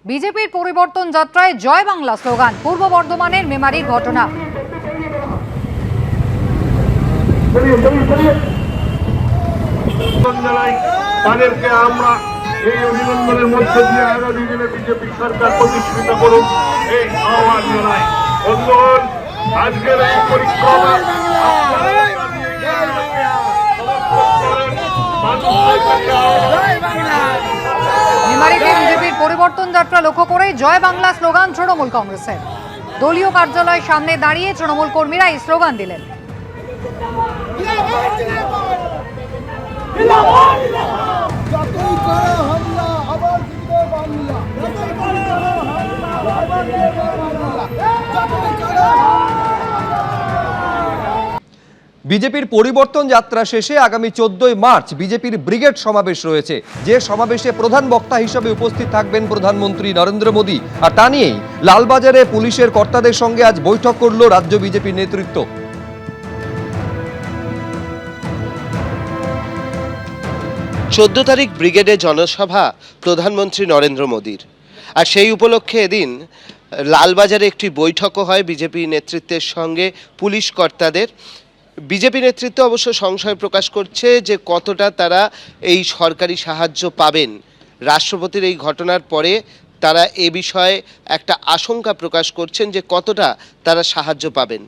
বিজেপির পরিবর্তন যাত্রায় জয় বাংলা স্লোগান। পূর্ব বর্ধমানের মেমারির ঘটনা। তাদেরকে আমরা এই অভিনন্দনের মধ্য দিয়ে আগামী দিনে বিজেপি সরকার প্রতিষ্ঠিত করুন এই আহ্বান জানাই। বন্ধুগণ, আজকের এই পরিক্রমা মেমারিতে বিজেপির পরিবর্তন যাত্রা লক্ষ্য করে জয় বাংলা স্লোগান তৃণমূল কংগ্রেসের। দলীয় কার্যালয়ের সামনে দাঁড়িয়ে তৃণমূল কর্মীরা এই স্লোগান দিলেন। বিজেপির পরিবর্তন যাত্রা শেষে আগামী 14ই মার্চ বিজেপির ব্রিগেড সমাবেশ রয়েছে, যে সমাবেশে প্রধান বক্তা হিসেবে উপস্থিত থাকবেন প্রধানমন্ত্রী নরেন্দ্র মোদী। আর তা নিয়েই লালবাজারে পুলিশের কর্তাদের সঙ্গে আজ বৈঠক করল রাজ্য বিজেপির নেতৃত্ব। 14 তারিখ ব্রিগেডে জনসভা প্রধানমন্ত্রী নরেন্দ্র মোদীর, আর সেই উপলক্ষে এদিন লালবাজারে একটি বৈঠকও হয় বিজেপি নেতৃত্বের সঙ্গে পুলিশ কর্তাদের। বিজেপি নেতৃত্ব অবশ্য সংশয় প্রকাশ করছে যে কতটা তারা এই সরকারি সাহায্য পাবেন। রাষ্ট্রপতির এই ঘটনার পরে তারা এ বিষয়ে একটা আশঙ্কা প্রকাশ করছেন যে কতটা তারা সাহায্য পাবেন।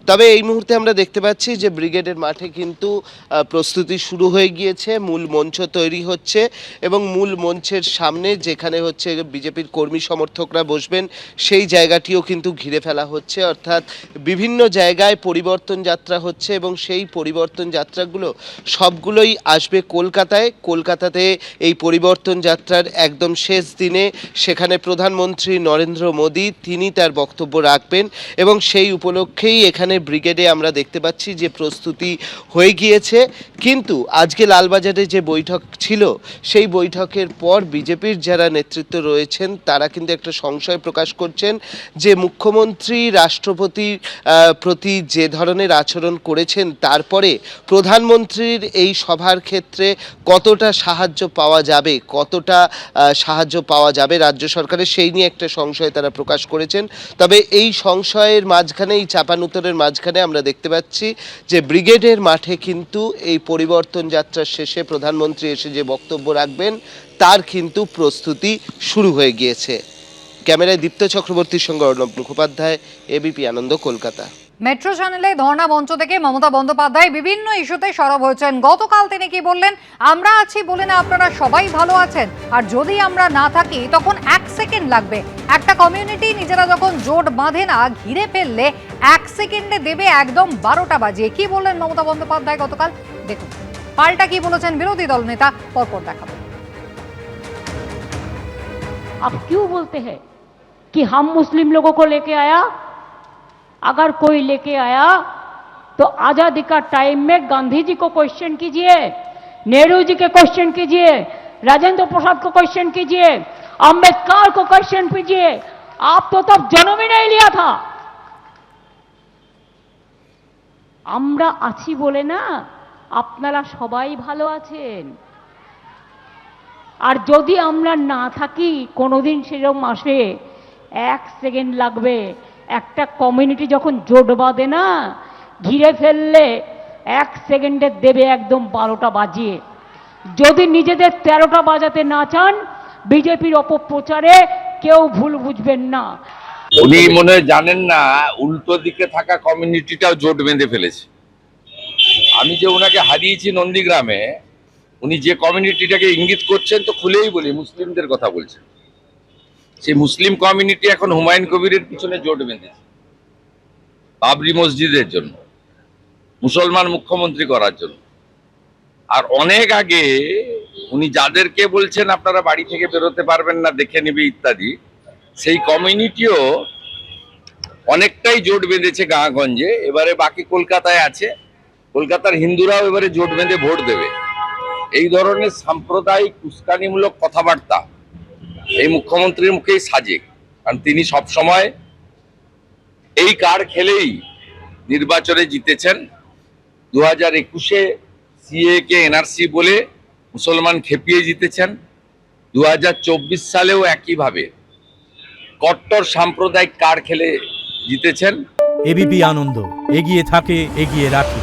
তবে এই মুহূর্তে আমরা দেখতে পাচ্ছি যে ব্রিগেডের মাঠে কিন্তু প্রস্তুতি শুরু হয়ে গিয়েছে, মূল মঞ্চ তৈরি হচ্ছে এবং মূল মঞ্চের সামনে যেখানে হচ্ছে বিজেপির কর্মী সমর্থকরা বসবেন সেই জায়গাটিও কিন্তু ঘিরে ফেলা হচ্ছে। অর্থাৎ বিভিন্ন জায়গায় পরিবর্তন যাত্রা হচ্ছে এবং সেই পরিবর্তন যাত্রাগুলো সবগুলোই আসবে কলকাতায়। কলকাতাতে এই পরিবর্তন যাত্রার একদম শেষ দিনে সেখানে প্রধানমন্ত্রী নরেন্দ্র মোদী তিনি তার বক্তব্য রাখবেন এবং সেই উপলক্ষেই এখানে ব্রিগেডে আমরা দেখতে পাচ্ছি যে প্রস্তুতি হয়ে গিয়েছে। কিন্তু আজকে লালবাজারে যে বৈঠক ছিল সেই বৈঠকের পর বিজেপির যারা নেতৃত্ব রয়েছেন তারা কিন্তু একটা সংশয় প্রকাশ করছেন যে মুখ্যমন্ত্রী রাষ্ট্রপতির প্রতি যে ধরনের আচরণ করেছেন তারপরে প্রধানমন্ত্রীর এই সভার ক্ষেত্রে কতটা সাহায্য পাওয়া যাবে, রাজ্য সরকারের, সেই নিয়ে একটা সংশয় তারা প্রকাশ করেছেন। তবে এই সংশয়ের মাঝখানে, এই চাপানুতরের মাঝখানে আমরা দেখতে পাচ্ছি যে ব্রিগেডের মাঠে কিন্তু এই পরিবর্তন যাত্রার শেষে প্রধানমন্ত্রী এসে যে বক্তব্য রাখবেন তার কিন্তু প্রস্তুতি শুরু হয়ে গিয়েছে। ক্যামেরায় দীপ্ত চক্রবর্তীর সঙ্গে অর্ণব মুখোপাধ্যায়, এবিপি আনন্দ, কলকাতা। মেট্রো চ্যানেলে ধর্ণা মঞ্চ থেকে মমতা বন্দ্যোপাধ্যায় বিভিন্ন ইস্যুতে সরব হয়েছেন। গতকাল তিনি কি বললেন? আমরা আছি বলে না আপনারা সবাই ভালো আছেন, আর যদি আমরা না থাকি তখন 1 সেকেন্ড লাগবে। একটা কমিউনিটি নিজেরা যখন জোট বাঁধে না, ঘিরে ফেললে 1 সেকেন্ডে দেবে একদম 12টা বাজিয়ে। কি বললেন মমতা বন্দ্যোপাধ্যায় গতকাল? দেখুন পাল্টা কি বলেছেন বিরোধী দল নেতা, পরপর দেখাবো। आप क्यों बोलते हैं कि हम मुस्लिम लोगों को लेके आया? अगर कोई लेके आया तो आजादी का टाइम में गांधी जी को क्वेश्चन कीजिए, नेहरू जी के क्वेश्चन कीजिए, राजेंद्र प्रसाद को क्वेश्चन कीजिए, अंबेडकर को क्वेश्चन कीजिए। आप तो तब जन्म ही नहीं लिया था। আমরা আছি বলে না আপনারা সবাই ভালো আছেন, আর যদি আমরা না থাকি কোনোদিন সেরকম আসে 1 সেকেন্ড লাগবে। একটা কমিউনিটি যখন জোট বাঁধে না, ঘিরে ফেললে 1 সেকেন্ডে দেবে একদম 12টা বাজিয়ে। যদি নিজেদের 13টা বাজাতে না চান, বিজেপির অপপ্রচারে কেউ ভুল বুঝবেন না। উনি মনে জানেন না উল্টো দিকে থাকা কমিউনিটিটাও জোট বেঁধে ফেলেছে। আমি যে ওনাকে হারিয়েছি নন্দীগ্রামে, উনি যে কমিউনিটিটাকে ইঙ্গিত করছেন তো খুলেই বলি মুসলিমদের কথা বলছেন। সেই মুসলিম কমিউনিটি এখন হুমায়ুন কবিরের পিছনে জোট বেঁধেছে বাবরি মসজিদের জন্য, মুসলমান মুখ্যমন্ত্রী করার জন্য। আর অনেক আগে উনি যাদেরকে বলছেন আপনারা বাড়ি থেকে বেরোতে পারবেন না, দেখে নিবে ইত্যাদি, সেই কমিউনিটিও অনেকটাই জোট বেঁধেছে গাঁগঞ্জে। এবারে বাকি কলকাতায় আছে, কলকাতার হিন্দুরাও এবারে জোট বেঁধে ভোট দেবে। এই ধরনের সাম্প্রদায়িক উস্কানিমূলক কথাবার্তা এই মুখ্যমন্ত্রীর মুখেই সাজে, কারণ তিনি সব সময় এই কার্ড খেলেই নির্বাচনে জিতেছেন। 2021-এ সিএ কে এনআরসি বলে মুসলমান খেপিয়ে জিতেছেন। 2024 সালেও একইভাবে কট্টর সাম্প্রদায়িক কার্ড খেলে জিতেছেন। এবিপি আনন্দ, এগিয়ে থাকে, এগিয়ে রাখে।